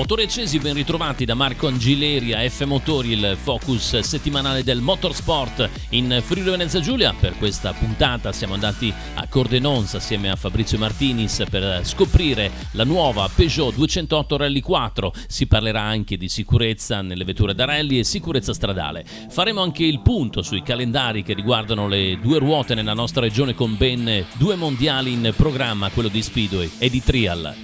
Motori accesi, ben ritrovati da Marco Angileri a F Motori, il focus settimanale del motorsport in Friuli Venezia Giulia. Per questa puntata siamo andati a Cordenons assieme a Fabrizio Martinis per scoprire la nuova Peugeot 208 Rally 4. Si parlerà anche di sicurezza nelle vetture da rally e sicurezza stradale. Faremo anche il punto sui calendari che riguardano le due ruote nella nostra regione, con ben 2 mondiali in programma, quello di Speedway e di Trial.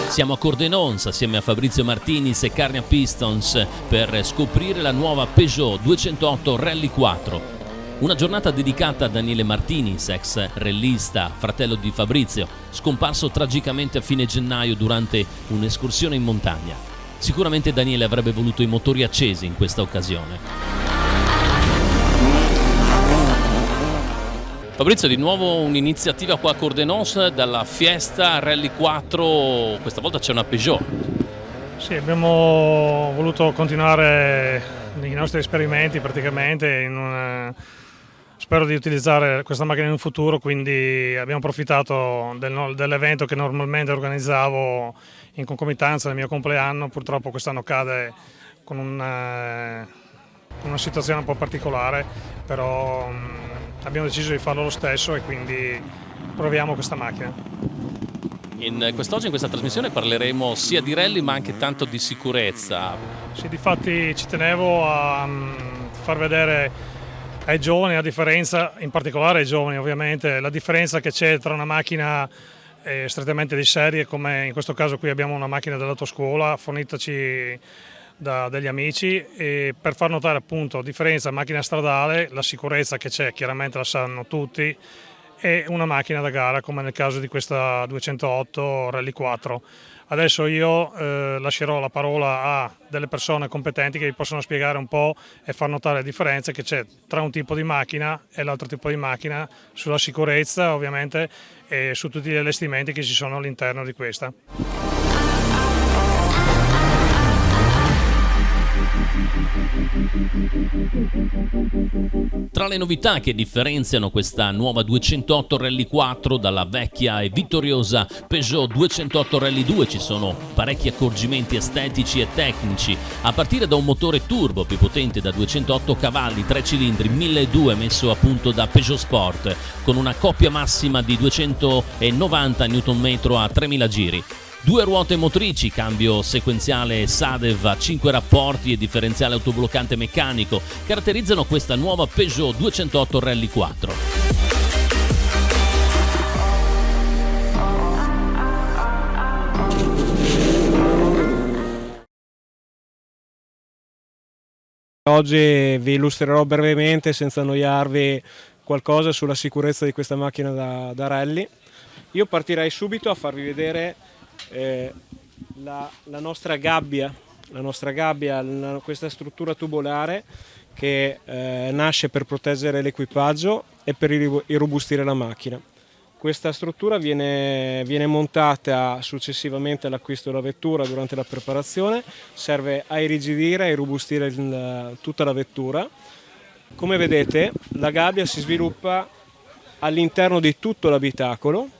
Siamo a Cordenons assieme a Fabrizio Martinis e Carnia Pistons per scoprire la nuova Peugeot 208 Rally 4. Una giornata dedicata a Daniele Martinis, ex rallista, fratello di Fabrizio, scomparso tragicamente a fine gennaio durante un'escursione in montagna. Sicuramente Daniele avrebbe voluto i motori accesi in questa occasione. Fabrizio, di nuovo un'iniziativa qua a Cordenons dalla Fiesta Rally 4, questa volta c'è una Peugeot. Sì, abbiamo voluto continuare i nostri esperimenti praticamente, spero di utilizzare questa macchina in un futuro, quindi abbiamo approfittato dell'evento che normalmente organizzavo in concomitanza del mio compleanno. Purtroppo quest'anno cade con una situazione un po' particolare, però abbiamo deciso di farlo lo stesso e quindi proviamo questa macchina. Quest'oggi in questa trasmissione parleremo sia di rally ma anche tanto di sicurezza. Sì, difatti ci tenevo a far vedere ai giovani la differenza, in particolare ai giovani ovviamente, la differenza che c'è tra una macchina strettamente di serie, come in questo caso qui abbiamo una macchina dell'autoscuola fornitaci da degli amici, e per far notare appunto la differenza macchina stradale, la sicurezza che c'è chiaramente la sanno tutti, e una macchina da gara come nel caso di questa 208 Rally 4. Adesso io lascerò la parola a delle persone competenti che vi possono spiegare un po' e far notare le differenze che c'è tra un tipo di macchina e l'altro tipo di macchina, sulla sicurezza ovviamente e su tutti gli allestimenti che ci sono all'interno di questa. Tra le novità che differenziano questa nuova 208 Rally 4 dalla vecchia e vittoriosa Peugeot 208 Rally 2 ci sono parecchi accorgimenti estetici e tecnici, a partire da un motore turbo più potente da 208 cavalli, 3 cilindri, 1200 messo a punto da Peugeot Sport, con una coppia massima di 290 Nm a 3000 giri. 2 ruote motrici, cambio sequenziale Sadev a 5 rapporti e differenziale autobloccante meccanico caratterizzano questa nuova Peugeot 208 Rally 4. Oggi vi illustrerò brevemente, senza annoiarvi, qualcosa sulla sicurezza di questa macchina da rally. Io partirei subito a farvi vedere la nostra gabbia, questa struttura tubolare che nasce per proteggere l'equipaggio e per irrobustire la macchina. Questa struttura viene montata successivamente all'acquisto della vettura durante la preparazione, serve a irrigidire e irrobustire tutta la vettura. Come vedete, la gabbia si sviluppa all'interno di tutto l'abitacolo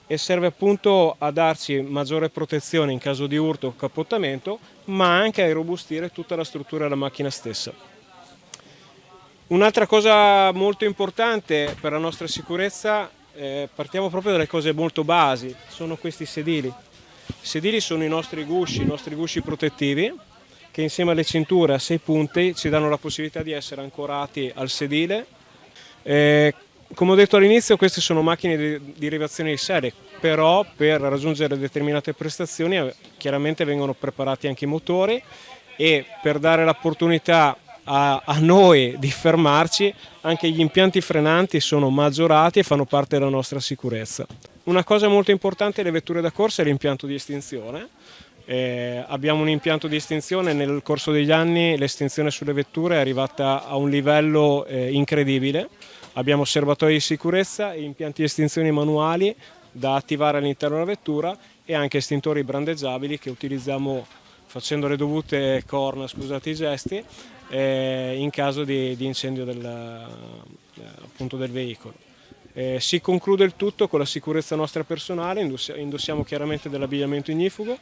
e serve appunto a darci maggiore protezione in caso di urto o cappottamento, ma anche a irrobustire tutta la struttura della macchina stessa. Un'altra cosa molto importante per la nostra sicurezza, partiamo proprio dalle cose molto basi, sono questi sedili. I sedili sono i nostri gusci protettivi, che insieme alle cinture a 6 punti ci danno la possibilità di essere ancorati al sedile. Come ho detto all'inizio, queste sono macchine di derivazione di serie, però per raggiungere determinate prestazioni chiaramente vengono preparati anche i motori, e per dare l'opportunità a noi di fermarci, anche gli impianti frenanti sono maggiorati e fanno parte della nostra sicurezza. Una cosa molto importante delle vetture da corsa è l'impianto di estinzione. Abbiamo un impianto di estinzione, nel corso degli anni l'estinzione sulle vetture è arrivata a un livello incredibile. Abbiamo serbatoi di sicurezza e impianti di estinzione manuali da attivare all'interno della vettura e anche estintori brandeggiabili che utilizziamo facendo le dovute corna, scusate i gesti, in caso di incendio appunto del veicolo. Si conclude il tutto con la sicurezza nostra personale, indossiamo chiaramente dell'abbigliamento ignifugo,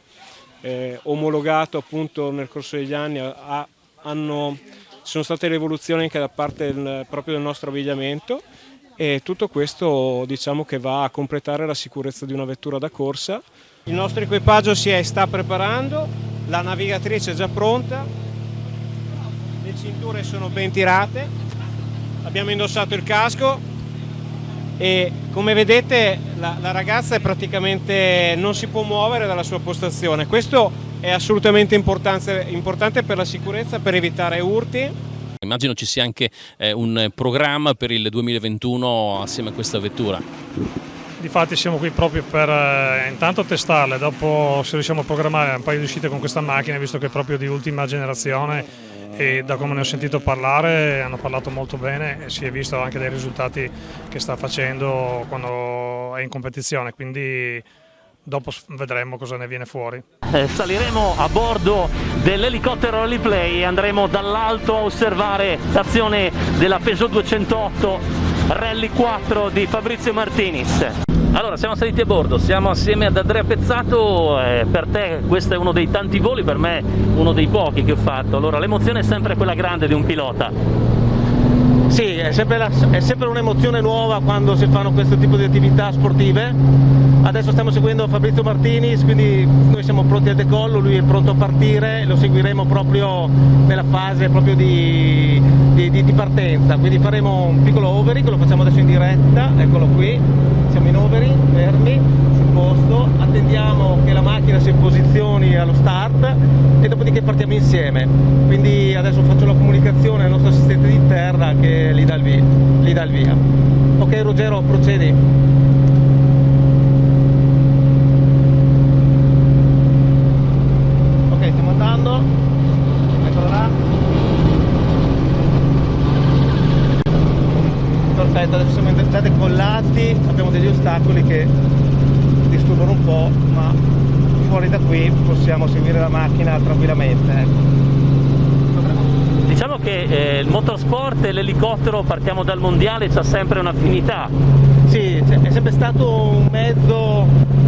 omologato appunto nel corso degli anni, sono state le evoluzioni anche da parte proprio del nostro abbigliamento, e tutto questo diciamo che va a completare la sicurezza di una vettura da corsa. Il nostro equipaggio sta preparando, la navigatrice è già pronta, le cinture sono ben tirate, abbiamo indossato il casco e come vedete la ragazza praticamente non si può muovere dalla sua postazione. Questo è assolutamente importante per la sicurezza, per evitare urti. Immagino ci sia anche un programma per il 2021 assieme a questa vettura. Difatti siamo qui proprio per intanto testarle, dopo se riusciamo a programmare un paio di uscite con questa macchina, visto che è proprio di ultima generazione e da come ne ho sentito parlare hanno parlato molto bene e si è visto anche dai risultati che sta facendo quando è in competizione, quindi dopo vedremo cosa ne viene fuori. Saliremo a bordo dell'elicottero Rally Play e andremo dall'alto a osservare l'azione della Peugeot 208 Rally 4 di Fabrizio Martinis. Allora, siamo saliti a bordo, siamo assieme ad Andrea Pezzato, per te questo è uno dei tanti voli, per me uno dei pochi che ho fatto. Allora, l'emozione è sempre quella grande di un pilota. Sì, è sempre un'emozione nuova quando si fanno questo tipo di attività sportive. Adesso stiamo seguendo Fabrizio Martinis, quindi noi siamo pronti al decollo, lui è pronto a partire, lo seguiremo proprio nella fase proprio di partenza, quindi faremo un piccolo overing, lo facciamo adesso in diretta, eccolo qui, siamo in overing, fermi, sul posto, attendiamo che la macchina si posizioni allo start e dopodiché partiamo insieme, quindi adesso faccio la comunicazione al nostro assistente di terra che gli dà il via. Ok Ruggero, procedi. Eccolo là. Perfetto, adesso siamo già decollati, abbiamo degli ostacoli che disturbano un po', ma fuori da qui possiamo seguire la macchina tranquillamente. Diciamo che il motorsport e l'elicottero, partiamo dal mondiale, c'ha sempre un'affinità. Sì, è sempre stato un mezzo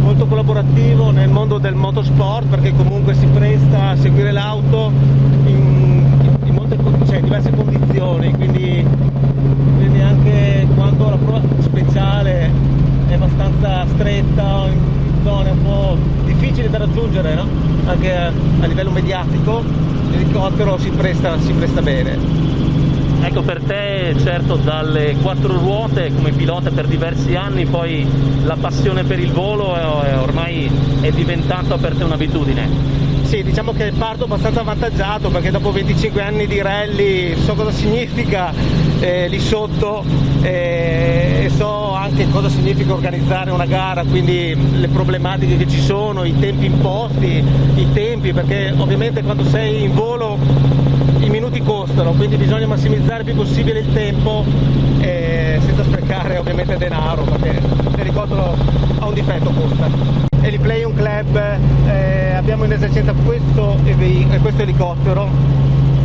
molto collaborativo nel mondo del motorsport, perché comunque si presta a seguire l'auto in diverse condizioni, quindi anche quando la prova speciale è abbastanza stretta, in zone un po' difficili da raggiungere, no? Anche a livello mediatico, l'elicottero si presta bene. Ecco, per te certo dalle quattro ruote come pilota per diversi anni, poi la passione per il volo ormai è diventata per te un'abitudine. Sì, diciamo che parto abbastanza avvantaggiato perché dopo 25 anni di rally so cosa significa lì sotto e so anche cosa significa organizzare una gara, quindi le problematiche che ci sono, i tempi imposti, perché ovviamente quando sei in volo i minuti costano, quindi bisogna massimizzare il più possibile il tempo senza sprecare ovviamente denaro, perché l'elicottero ha un difetto, costa. Heliplay è un club, abbiamo in esercizio questo elicottero,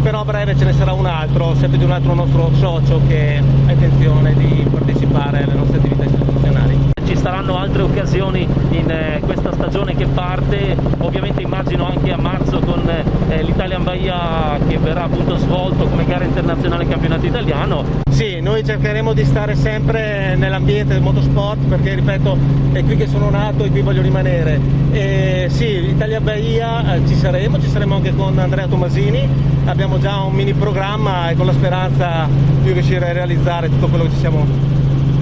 però a breve ce ne sarà un altro, sempre di un altro nostro socio che ha intenzione di partecipare alle nostre attività istituzionali. Ci saranno altre occasioni in questa stagione che parte, ovviamente immagino anche a marzo con l'Italian Bahia che verrà appunto svolto come gara internazionale campionato italiano. Sì, noi cercheremo di stare sempre nell'ambiente del motorsport perché, ripeto, è qui che sono nato e qui voglio rimanere. E sì, l'Italian Bahia ci saremo anche con Andrea Tomasini, abbiamo già un mini programma e con la speranza di riuscire a realizzare tutto quello che ci siamo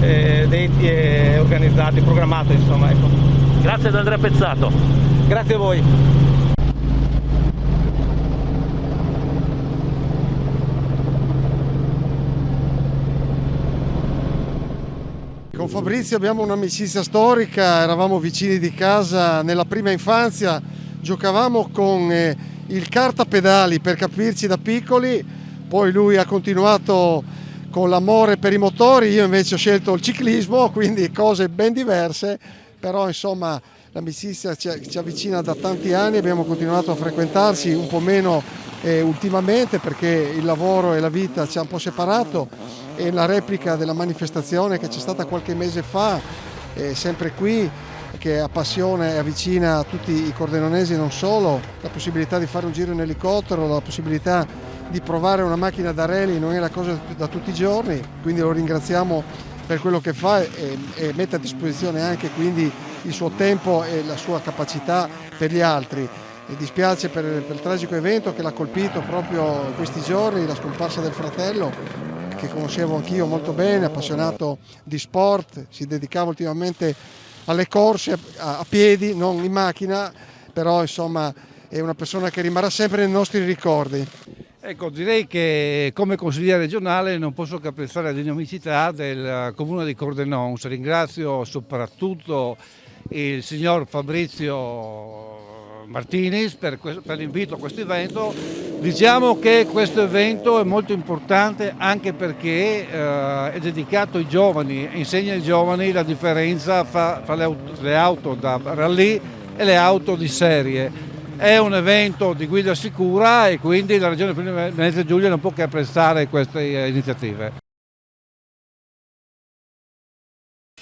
detti e organizzati, programmato, insomma, ecco. Grazie ad Andrea Pezzato. Grazie a voi. con Fabrizio abbiamo un'amicizia storica, eravamo vicini di casa nella prima infanzia, giocavamo con il cartapedali per capirci da piccoli, poi lui ha continuato con l'amore per i motori, io invece ho scelto il ciclismo, quindi cose ben diverse, però insomma l'amicizia ci avvicina da tanti anni, abbiamo continuato a frequentarsi un po' meno ultimamente perché il lavoro e la vita ci hanno un po' separato, e la replica della manifestazione che c'è stata qualche mese fa, sempre qui, che appassiona e avvicina a tutti i cordenonesi, non solo, la possibilità di fare un giro in elicottero, la possibilità di provare una macchina da rally non è una cosa da tutti i giorni, quindi lo ringraziamo per quello che fa e mette a disposizione anche quindi il suo tempo e la sua capacità per gli altri. Mi dispiace per il tragico evento che l'ha colpito proprio in questi giorni, la scomparsa del fratello, che conoscevo anch'io molto bene, appassionato di sport, si dedicava ultimamente alle corse a piedi, non in macchina, però insomma è una persona che rimarrà sempre nei nostri ricordi. Ecco, direi che come consigliere regionale non posso che apprezzare la dinamicità del comune di Cordenons. Ringrazio soprattutto il signor Fabrizio Martinis per l'invito a questo evento. Diciamo che questo evento è molto importante anche perché è dedicato ai giovani, insegna ai giovani la differenza fra le auto da rally e le auto di serie. È un evento di guida sicura e quindi la Regione Friuli Venezia Giulia non può che apprezzare queste iniziative.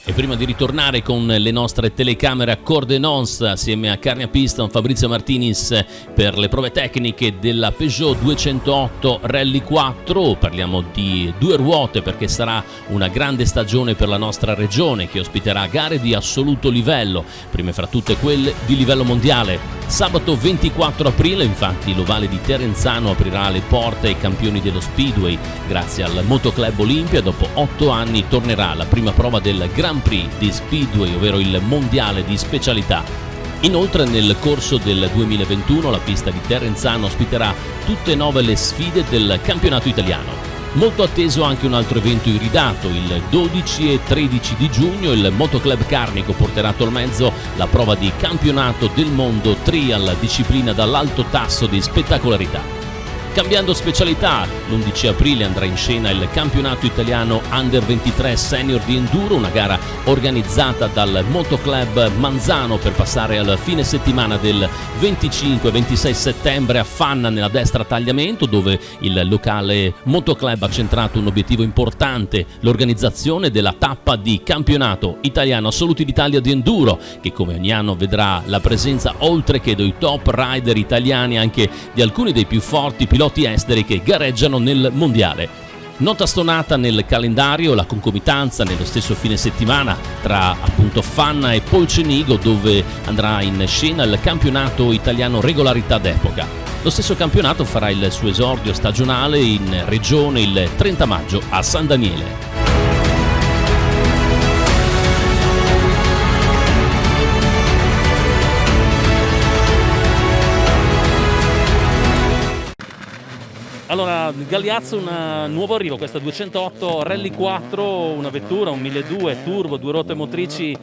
E prima di ritornare con le nostre telecamere a Cordenons assieme a Carnia Piston, Fabrizio Martinis per le prove tecniche della Peugeot 208 Rally 4, parliamo di due ruote perché sarà una grande stagione per la nostra regione che ospiterà gare di assoluto livello, prime fra tutte quelle di livello mondiale. Sabato 24 aprile infatti l'ovale di Terenzano aprirà le porte ai campioni dello Speedway. Grazie al Motoclub Olimpia dopo 8 anni tornerà la prima prova del Grand Prix di Speedway, ovvero il mondiale di specialità. Inoltre nel corso del 2021 la pista di Terenzano ospiterà tutte e 9 le sfide del campionato italiano. Molto atteso anche un altro evento iridato, il 12 e 13 di giugno il Motoclub Carnico porterà a Tolmezzo la prova di campionato del mondo trial, disciplina dall'alto tasso di spettacolarità. Cambiando specialità, l'11 aprile andrà in scena il campionato italiano Under 23 Senior di Enduro, una gara organizzata dal Motoclub Manzano per passare al fine settimana del 25-26 settembre a Fanna nella destra tagliamento, dove il locale Motoclub ha centrato un obiettivo importante, l'organizzazione della tappa di campionato italiano assoluti d'Italia di Enduro, che come ogni anno vedrà la presenza oltre che dei top rider italiani anche di alcuni dei più forti piloti esteri che gareggiano nel mondiale. Nota stonata nel calendario la concomitanza nello stesso fine settimana tra appunto Fanna e Polcenigo, dove andrà in scena il campionato italiano regolarità d'epoca. Lo stesso campionato farà il suo esordio stagionale in regione il 30 maggio a San Daniele. Allora, Galeazzo, un nuovo arrivo, questa 208 Rally 4, una vettura, un 1200 turbo, 2 ruote motrici,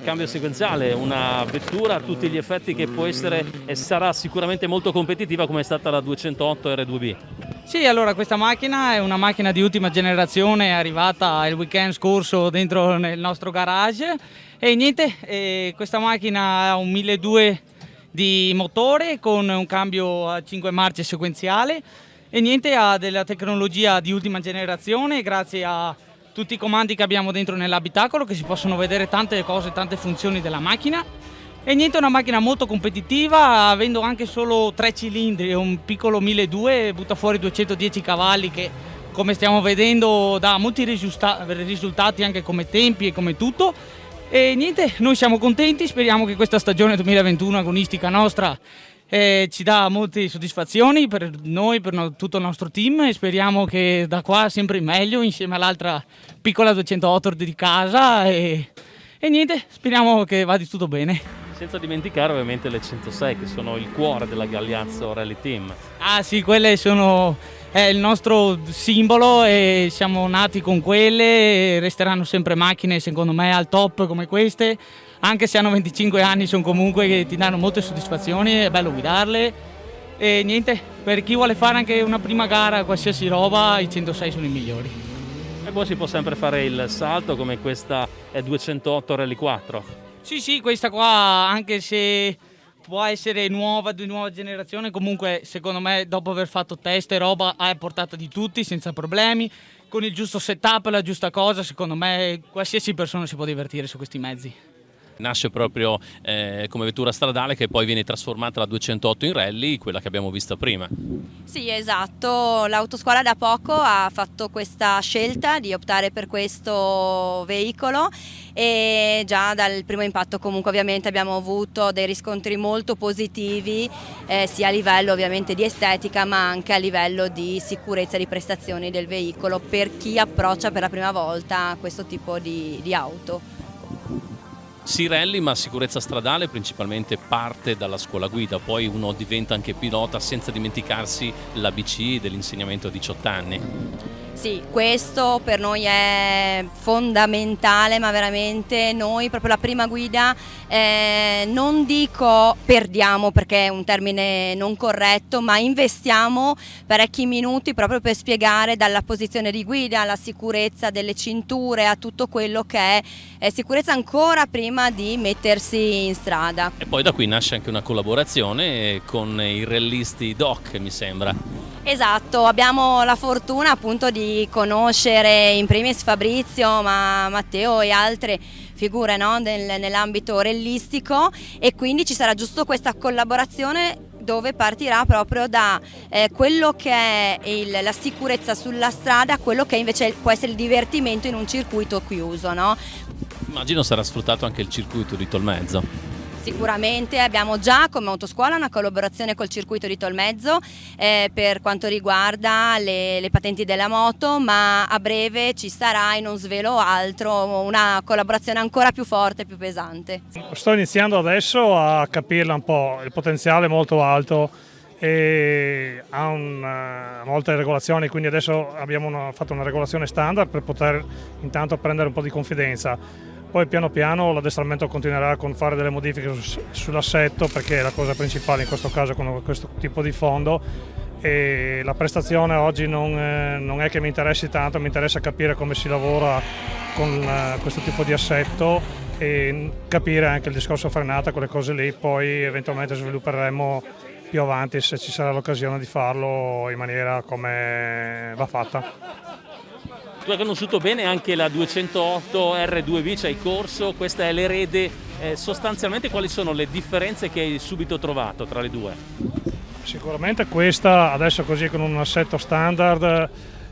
cambio sequenziale, una vettura a tutti gli effetti che può essere e sarà sicuramente molto competitiva come è stata la 208 R2B. Sì, allora questa macchina è una macchina di ultima generazione, è arrivata il weekend scorso dentro nel nostro garage e niente, questa macchina ha un 1200 di motore con un cambio a 5 marce sequenziale. E niente, ha della tecnologia di ultima generazione grazie a tutti i comandi che abbiamo dentro nell'abitacolo, che si possono vedere tante cose, tante funzioni della macchina. E niente, è una macchina molto competitiva, avendo anche solo 3 cilindri e un piccolo 1200, butta fuori 210 cavalli che, come stiamo vedendo, dà molti risultati anche come tempi e come tutto. E niente, noi siamo contenti, speriamo che questa stagione 2021 agonistica nostra ci dà molte soddisfazioni per noi, per tutto il nostro team, e speriamo che da qua sempre meglio insieme all'altra piccola 208 di casa e niente, speriamo che vada tutto bene. Senza dimenticare ovviamente le 106 che sono il cuore della Galeazzo Rally Team. Ah sì, quelle sono è il nostro simbolo e siamo nati con quelle, e resteranno sempre macchine secondo me al top come queste, anche se hanno 25 anni, sono comunque che ti danno molte soddisfazioni, è bello guidarle e niente, per chi vuole fare anche una prima gara, qualsiasi roba, i 106 sono i migliori. E poi si può sempre fare il salto come questa è 208 Rally 4. Sì, questa qua, anche se può essere nuova, di nuova generazione, comunque secondo me dopo aver fatto test e roba è a portata di tutti senza problemi, con il giusto setup e la giusta cosa, secondo me qualsiasi persona si può divertire su questi mezzi. Nasce proprio come vettura stradale che poi viene trasformata la 208 in rally, quella che abbiamo visto prima. Sì, esatto, l'autoscuola da poco ha fatto questa scelta di optare per questo veicolo e già dal primo impatto comunque ovviamente abbiamo avuto dei riscontri molto positivi sia a livello ovviamente di estetica ma anche a livello di sicurezza di prestazioni del veicolo per chi approccia per la prima volta a questo tipo di auto. Sì, rally, ma sicurezza stradale principalmente parte dalla scuola guida, poi uno diventa anche pilota senza dimenticarsi l'ABC dell'insegnamento a 18 anni. Sì, questo per noi è fondamentale, ma veramente noi proprio la prima guida non dico perdiamo perché è un termine non corretto, ma investiamo parecchi minuti proprio per spiegare dalla posizione di guida alla sicurezza delle cinture a tutto quello che è sicurezza ancora prima di mettersi in strada. E poi da qui nasce anche una collaborazione con i rallisti DOC, mi sembra. Esatto, abbiamo la fortuna appunto di conoscere in primis Fabrizio, ma Matteo e altre figure, no, nell'ambito rallistico e quindi ci sarà giusto questa collaborazione dove partirà proprio da quello che è la sicurezza sulla strada a quello che invece può essere il divertimento in un circuito chiuso, no? Immagino sarà sfruttato anche il circuito di Tolmezzo. Sicuramente abbiamo già come autoscuola una collaborazione col circuito di Tolmezzo per quanto riguarda le patenti della moto, ma a breve ci sarà, e non svelo altro, una collaborazione ancora più forte e più pesante. Sto iniziando adesso a capirla un po', il potenziale è molto alto e ha molte regolazioni, quindi adesso abbiamo fatto una regolazione standard per poter intanto prendere un po' di confidenza. Poi piano piano l'addestramento continuerà con fare delle modifiche sull'assetto perché è la cosa principale in questo caso con questo tipo di fondo e la prestazione oggi non è che mi interessi tanto, mi interessa capire come si lavora con questo tipo di assetto e capire anche il discorso frenata, quelle cose lì, poi eventualmente svilupperemo più avanti se ci sarà l'occasione di farlo in maniera come va fatta. Tu hai conosciuto bene anche la 208 R2B, ci hai corso, questa è l'erede, sostanzialmente quali sono le differenze che hai subito trovato tra le due? Sicuramente questa adesso così con un assetto standard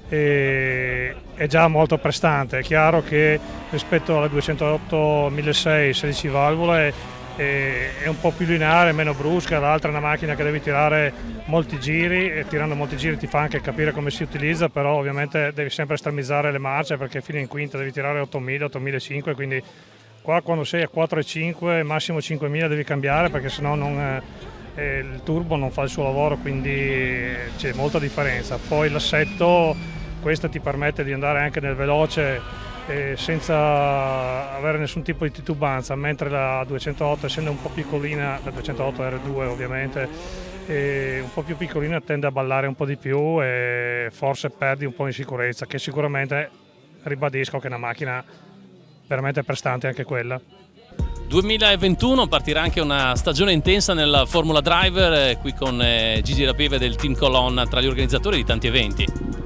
è già molto prestante, è chiaro che rispetto alla 208 1600 16 valvole è un po' più lineare, meno brusca, l'altra è una macchina che devi tirare molti giri e tirando molti giri ti fa anche capire come si utilizza, però ovviamente devi sempre estremizzare le marce perché fino in quinta devi tirare 8000, 8500, quindi qua quando sei a 4,5 massimo 5000 devi cambiare perché sennò il turbo non fa il suo lavoro, quindi c'è molta differenza. Poi l'assetto, questo ti permette di andare anche nel veloce senza avere nessun tipo di titubanza, mentre la 208 essendo un po' piccolina, la 208 R2 ovviamente, un po' più piccolina tende a ballare un po' di più e forse perdi un po' in sicurezza, che sicuramente ribadisco che è una macchina veramente prestante anche quella. 2021 partirà anche una stagione intensa nella Formula Driver, qui con Gigi Rapieve del Team Colonna tra gli organizzatori di tanti eventi.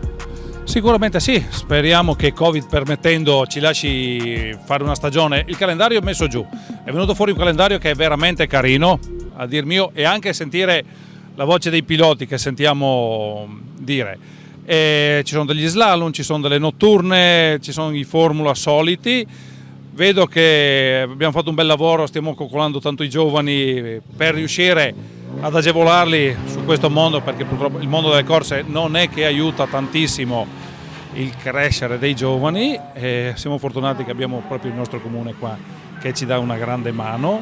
Sicuramente sì, speriamo che Covid permettendo ci lasci fare una stagione. Il calendario è messo giù, è venuto fuori un calendario che è veramente carino, a dir mio, e anche sentire la voce dei piloti che sentiamo dire. Ci sono degli slalom, ci sono delle notturne, ci sono i Formula soliti. Vedo che abbiamo fatto un bel lavoro, stiamo coccolando tanto i giovani per riuscire ad agevolarli su questo mondo, perché purtroppo il mondo delle corse non è che aiuta tantissimo il crescere dei giovani e siamo fortunati che abbiamo proprio il nostro comune qua che ci dà una grande mano.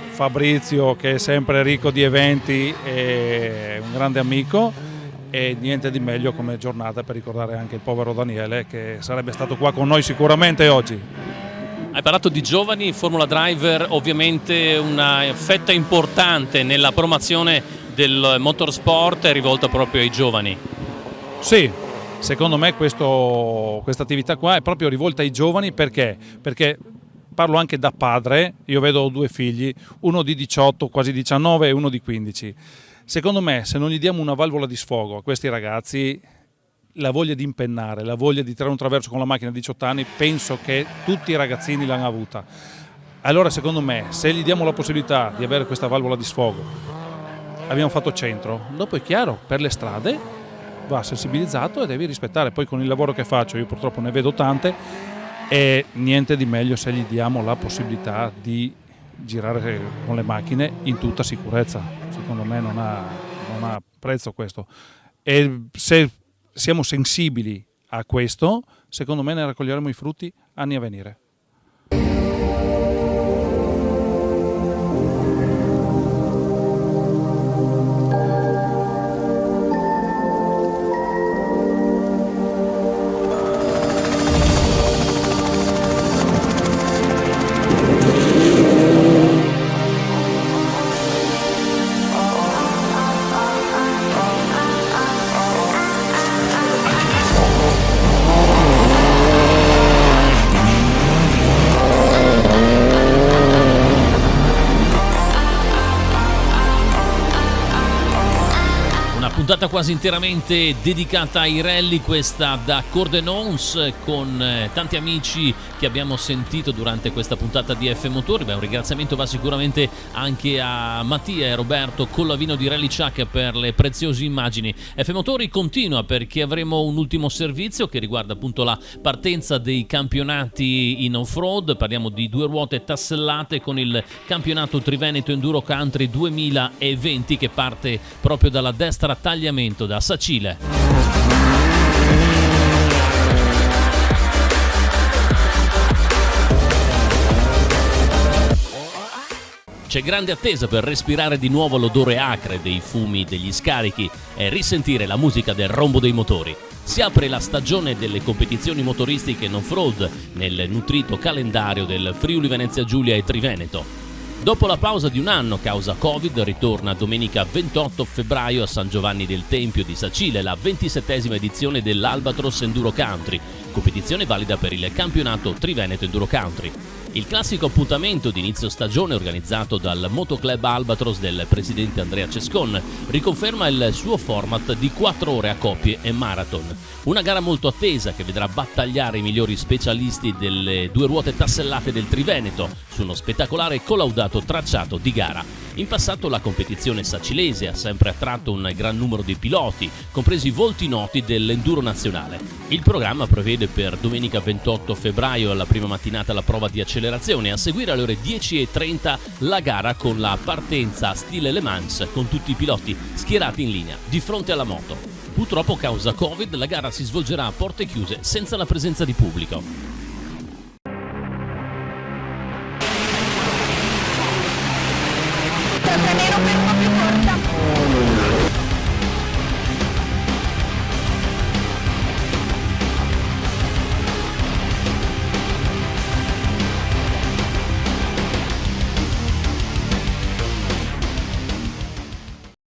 Fabrizio, che è sempre ricco di eventi, è un grande amico, e niente di meglio come giornata per ricordare anche il povero Daniele, che sarebbe stato qua con noi sicuramente oggi. Hai parlato di giovani, Formula Driver ovviamente una fetta importante nella promozione del motorsport è rivolta proprio ai giovani. Sì, secondo me questa attività qua è proprio rivolta ai giovani perché parlo anche da padre, io vedo 2 figli, uno di 18, quasi 19 e uno di 15. Secondo me se non gli diamo una valvola di sfogo a questi ragazzi, la voglia di impennare, la voglia di tirare un traverso con la macchina a 18 anni, penso che tutti i ragazzini l'hanno avuta. Allora secondo me se gli diamo la possibilità di avere questa valvola di sfogo, abbiamo fatto centro, dopo è chiaro, per le strade va sensibilizzato e devi rispettare. Poi con il lavoro che faccio, io purtroppo ne vedo tante, e niente di meglio se gli diamo la possibilità di girare con le macchine in tutta sicurezza. Secondo me non ha prezzo questo, e se siamo sensibili a questo, secondo me ne raccoglieremo i frutti anni a venire. Puntata quasi interamente dedicata ai rally, questa da Cordenons, con tanti amici che abbiamo sentito durante questa puntata di F Motori. Un ringraziamento va sicuramente anche a Mattia e Roberto Collavino di Rally Chuck per le preziose immagini. F Motori continua perché avremo un ultimo servizio che riguarda appunto la partenza dei campionati in off-road. Parliamo di 2 ruote tassellate con il campionato Triveneto Enduro Country 2020 che parte proprio dalla destra tagliamento da Sacile. C'è grande attesa per respirare di nuovo l'odore acre dei fumi degli scarichi e risentire la musica del rombo dei motori. Si apre la stagione delle competizioni motoristiche in off-road nel nutrito calendario del Friuli Venezia Giulia e Triveneto. Dopo la pausa di un anno causa Covid, ritorna domenica 28 febbraio a San Giovanni del Tempio di Sacile la 27esima edizione dell'Albatros Enduro Country, competizione valida per il campionato Triveneto Enduro Country. Il classico appuntamento di inizio stagione organizzato dal Motoclub Albatros del presidente Andrea Cescon riconferma il suo format di 4 ore a coppie e marathon. Una gara molto attesa che vedrà battagliare i migliori specialisti delle 2 ruote tassellate del Triveneto su uno spettacolare e collaudato tracciato di gara. In passato la competizione sacilese ha sempre attratto un gran numero di piloti, compresi volti noti dell'enduro nazionale. Il programma prevede per domenica 28 febbraio alla prima mattinata la prova di accelerazione, a seguire alle ore 10:30 la gara con la partenza stile Le Mans con tutti i piloti schierati in linea di fronte alla moto. Purtroppo causa Covid la gara si svolgerà a porte chiuse senza la presenza di pubblico. Nero per